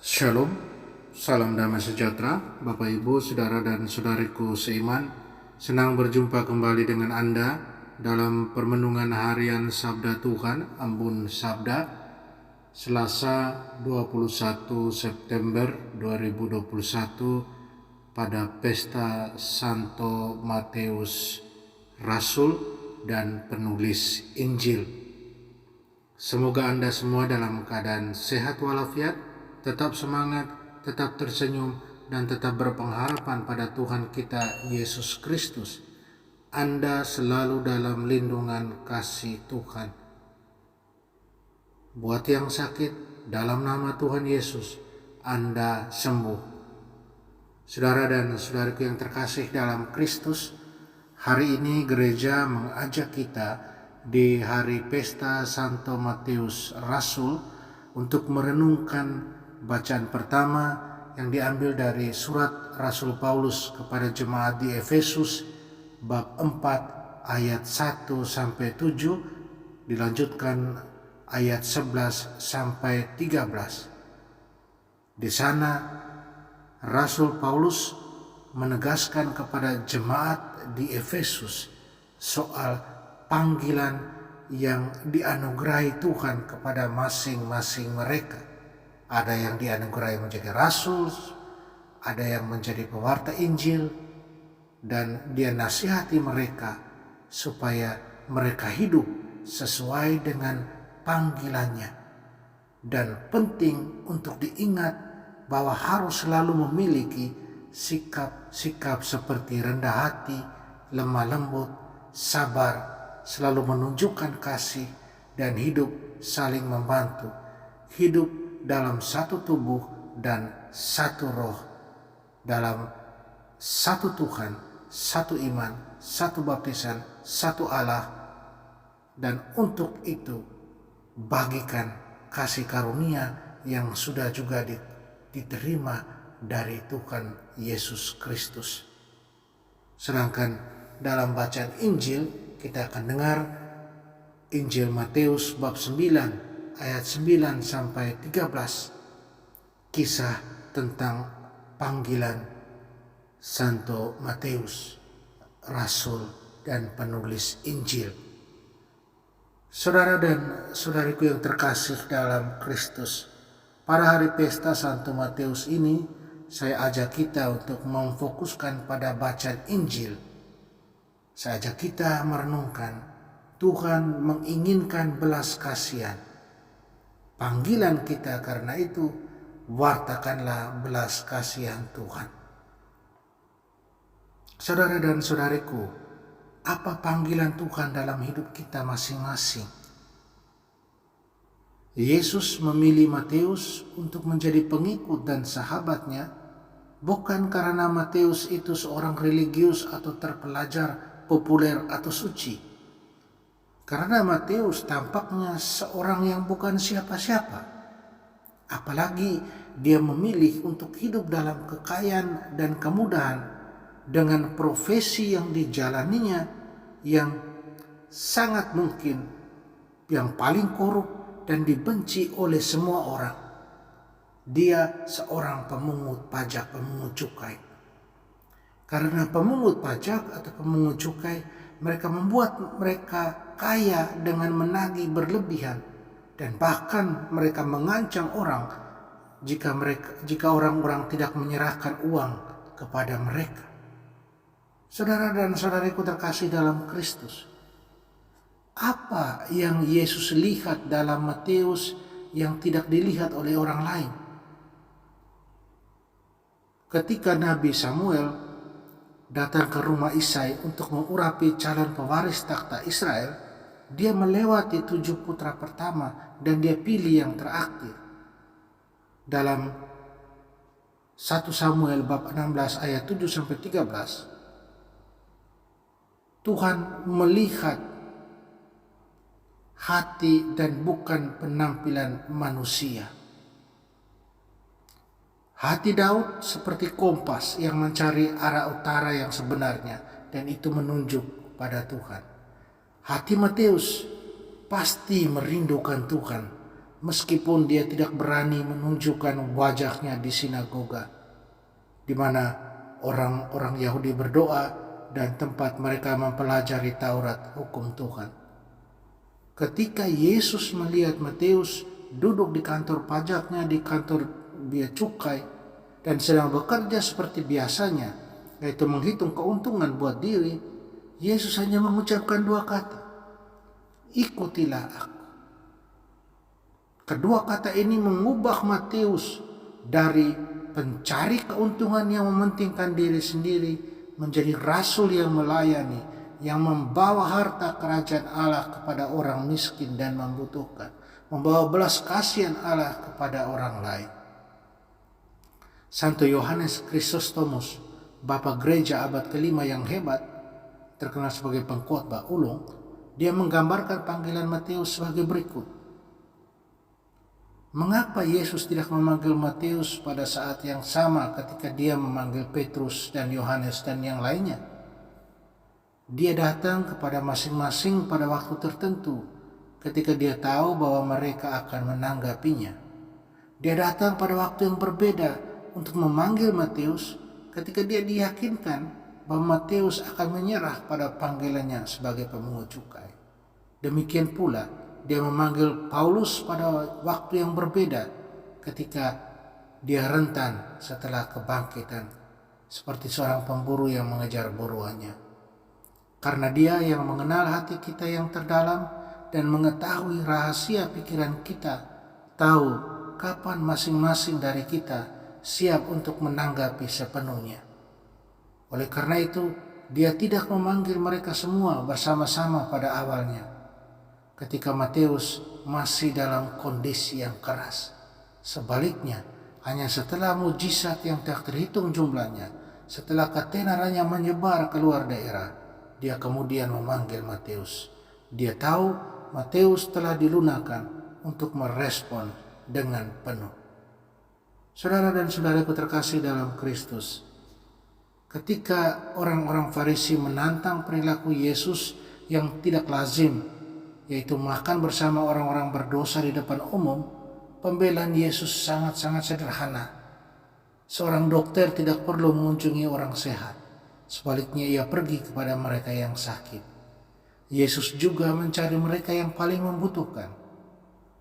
Shalom, salam damai sejahtera, Bapak Ibu, Saudara dan Saudariku seiman. Senang berjumpa kembali dengan Anda dalam permenungan harian Sabda Tuhan, Embun Sabda, Selasa 21 September 2021 pada Pesta Santo Matius, Rasul dan penulis Injil. Semoga Anda semua dalam keadaan sehat walafiat, tetap semangat, tetap tersenyum, dan tetap berpengharapan pada Tuhan kita Yesus Kristus. Anda selalu dalam lindungan kasih Tuhan. Buat yang sakit, dalam nama Tuhan Yesus, Anda sembuh. Saudara dan saudariku yang terkasih dalam Kristus, hari ini gereja mengajak kita di hari Pesta Santo Matius Rasul untuk merenungkan bacaan pertama yang diambil dari surat Rasul Paulus kepada jemaat di Efesus bab 4 ayat 1 sampai 7, dilanjutkan ayat 11 sampai 13. Di sana Rasul Paulus menegaskan kepada jemaat di Efesus soal panggilan yang dianugerahi Tuhan kepada masing-masing mereka. Ada yang dianugerahi menjadi rasul, ada yang menjadi pewarta Injil, dan dia nasihati mereka supaya mereka hidup sesuai dengan panggilannya. Dan penting untuk diingat bahwa harus selalu memiliki sikap-sikap seperti rendah hati, lemah lembut, sabar, selalu menunjukkan kasih, dan hidup saling membantu. Hidup dalam satu tubuh dan satu roh, dalam satu Tuhan, satu iman, satu baptisan, satu Allah, dan untuk itu bagikan kasih karunia yang sudah juga diterima dari Tuhan Yesus Kristus. Sedangkan dalam bacaan Injil kita akan dengar Injil Matius bab 9 ayat 9 sampai 13, kisah tentang panggilan Santo Matius, Rasul dan penulis Injil. Saudara dan saudariku yang terkasih dalam Kristus, pada hari Pesta Santo Matius ini saya ajak kita untuk memfokuskan pada bacaan Injil. Saya ajak kita merenungkan Tuhan menginginkan belas kasihan. Panggilan kita karena itu, wartakanlah belas kasihan Tuhan. Saudara dan saudariku, apa panggilan Tuhan dalam hidup kita masing-masing? Yesus memilih Matius untuk menjadi pengikut dan sahabatnya, bukan karena Matius itu seorang religius atau terpelajar, populer atau suci. Karena Matius tampaknya seorang yang bukan siapa-siapa. Apalagi dia memilih untuk hidup dalam kekayaan dan kemudahan dengan profesi yang dijalaninya yang sangat mungkin yang paling korup dan dibenci oleh semua orang. Dia seorang pemungut pajak, pemungut cukai. Karena pemungut pajak atau pemungut cukai, mereka membuat mereka kaya dengan menagih berlebihan, dan bahkan mereka mengancam orang jika orang-orang tidak menyerahkan uang kepada mereka. Saudara dan saudariku terkasih dalam Kristus, apa yang Yesus lihat dalam Matius yang tidak dilihat oleh orang lain? Ketika Nabi Samuel datang ke rumah Isai untuk mengurapi calon pewaris takhta Israel, dia melewati 7 putra pertama dan dia pilih yang terakhir. Dalam 1 Samuel bab 16 ayat 7 sampai 13, Tuhan melihat hati dan bukan penampilan manusia. Hati Daud seperti kompas yang mencari arah utara yang sebenarnya, dan itu menunjuk pada Tuhan. Hati Matius pasti merindukan Tuhan, meskipun dia tidak berani menunjukkan wajahnya di sinagoga, di mana orang-orang Yahudi berdoa dan tempat mereka mempelajari Taurat hukum Tuhan. Ketika Yesus melihat Matius duduk di kantor pajaknya, di kantor bea cukai, dan sedang bekerja seperti biasanya, yaitu menghitung keuntungan buat diri, Yesus hanya mengucapkan dua kata, ikutilah aku. Kedua kata ini mengubah Matius dari pencari keuntungan yang mementingkan diri sendiri menjadi rasul yang melayani, yang membawa harta kerajaan Allah kepada orang miskin dan membutuhkan, membawa belas kasihan Allah kepada orang lain. Santo Yohanes Chrysostomus, Bapak Gereja abad ke-5 yang hebat, terkenal sebagai pengkhotbah ulung, dia menggambarkan panggilan Matius sebagai berikut. Mengapa Yesus tidak memanggil Matius pada saat yang sama ketika dia memanggil Petrus dan Yohanes dan yang lainnya? Dia datang kepada masing-masing pada waktu tertentu ketika dia tahu bahwa mereka akan menanggapinya. Dia datang pada waktu yang berbeda untuk memanggil Matius ketika dia diyakinkan bahwa Matius akan menyerah pada panggilannya sebagai pemungut cukai. Demikian pula dia memanggil Paulus pada waktu yang berbeda ketika dia rentan setelah kebangkitan, seperti seorang pemburu yang mengejar buruannya. Karena dia yang mengenal hati kita yang terdalam dan mengetahui rahasia pikiran kita, tahu kapan masing-masing dari kita siap untuk menanggapi sepenuhnya. Oleh karena itu, dia tidak memanggil mereka semua bersama-sama pada awalnya, ketika Matius masih dalam kondisi yang keras. Sebaliknya, hanya setelah mujizat yang tak terhitung jumlahnya, setelah ketenarannya menyebar keluar daerah, dia kemudian memanggil Matius. Dia tahu Matius telah dilunakkan untuk merespon dengan penuh. Saudara dan saudaraku terkasih dalam Kristus, ketika orang-orang Farisi menantang perilaku Yesus yang tidak lazim, yaitu makan bersama orang-orang berdosa di depan umum, pembelaan Yesus sangat-sangat sederhana. Seorang dokter tidak perlu mengunjungi orang sehat, sebaliknya ia pergi kepada mereka yang sakit. Yesus juga mencari mereka yang paling membutuhkan.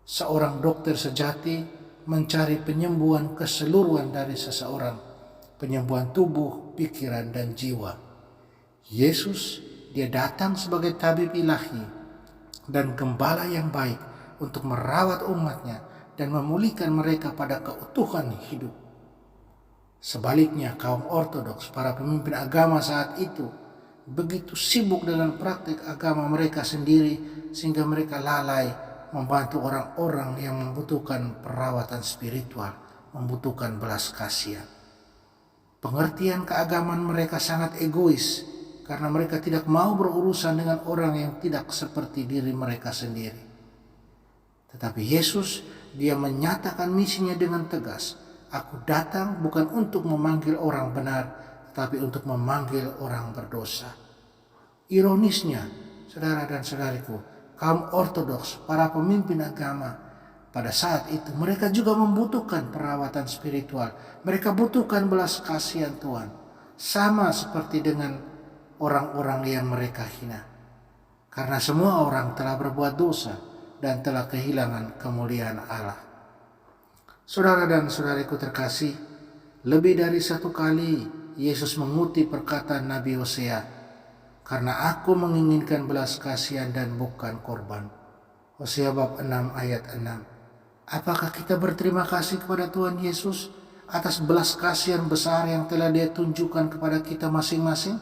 Seorang dokter sejati mencari penyembuhan keseluruhan dari seseorang, penyembuhan tubuh, pikiran, dan jiwa. Yesus, dia datang sebagai tabib ilahi dan gembala yang baik untuk merawat umatnya dan memulihkan mereka pada keutuhan hidup. Sebaliknya, kaum ortodoks, para pemimpin agama saat itu, begitu sibuk dengan praktik agama mereka sendiri sehingga mereka lalai membantu orang-orang yang membutuhkan perawatan spiritual, membutuhkan belas kasihan. Pengertian keagamaan mereka sangat egois karena mereka tidak mau berurusan dengan orang yang tidak seperti diri mereka sendiri. Tetapi Yesus, dia menyatakan misinya dengan tegas. Aku datang bukan untuk memanggil orang benar, tetapi untuk memanggil orang berdosa. Ironisnya, saudara dan saudariku, kaum ortodoks, para pemimpin agama, pada saat itu mereka juga membutuhkan perawatan spiritual. Mereka butuhkan belas kasihan Tuhan, sama seperti dengan orang-orang yang mereka hina. Karena semua orang telah berbuat dosa dan telah kehilangan kemuliaan Allah. Saudara dan saudariku terkasih, lebih dari satu kali Yesus mengutip perkataan Nabi Hosea, karena aku menginginkan belas kasihan dan bukan korban. Hosea bab 6 ayat 6. Apakah kita berterima kasih kepada Tuhan Yesus atas belas kasihan besar yang telah Dia tunjukkan kepada kita masing-masing?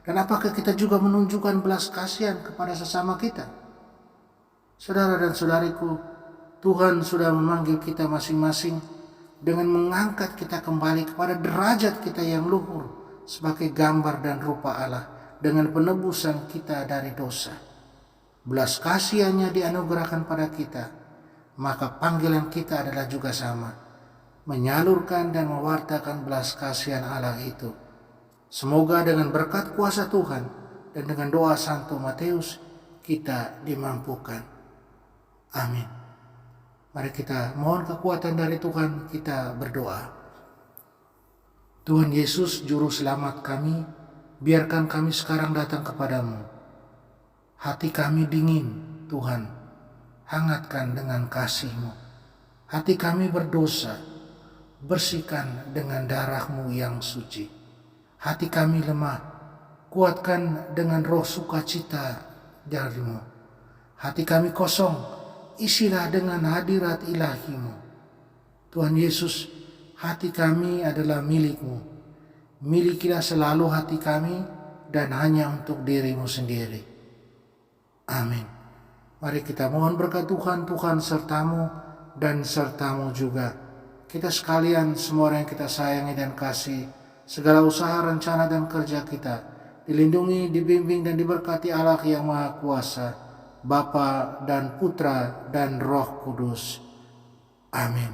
Dan apakah kita juga menunjukkan belas kasihan kepada sesama kita? Saudara dan saudariku, Tuhan sudah memanggil kita masing-masing dengan mengangkat kita kembali kepada derajat kita yang luhur sebagai gambar dan rupa Allah, dengan penebusan kita dari dosa. Belas kasihannya dianugerahkan pada kita, maka panggilan kita adalah juga sama, menyalurkan dan mewartakan belas kasihan Allah itu. Semoga dengan berkat kuasa Tuhan dan dengan doa Santo Matius kita dimampukan. Amin. Mari kita mohon kekuatan dari Tuhan, kita berdoa. Tuhan Yesus, Juru Selamat kami, biarkan kami sekarang datang kepadamu. Hati kami dingin, Tuhan, hangatkan dengan kasih-Mu. Hati kami berdosa, bersihkan dengan darah-Mu yang suci. Hati kami lemah, kuatkan dengan roh sukacita dari-Mu. Hati kami kosong, isilah dengan hadirat ilahi-Mu. Tuhan Yesus, hati kami adalah milik-Mu. Milikilah selalu hati kami dan hanya untuk diri-Mu sendiri. Amin. Mari kita mohon berkat Tuhan, Tuhan sertamu dan sertamu juga. Kita sekalian, semua orang yang kita sayangi dan kasih, segala usaha, rencana dan kerja kita dilindungi, dibimbing dan diberkati Allah yang Maha Kuasa, Bapa dan Putra dan Roh Kudus. Amin.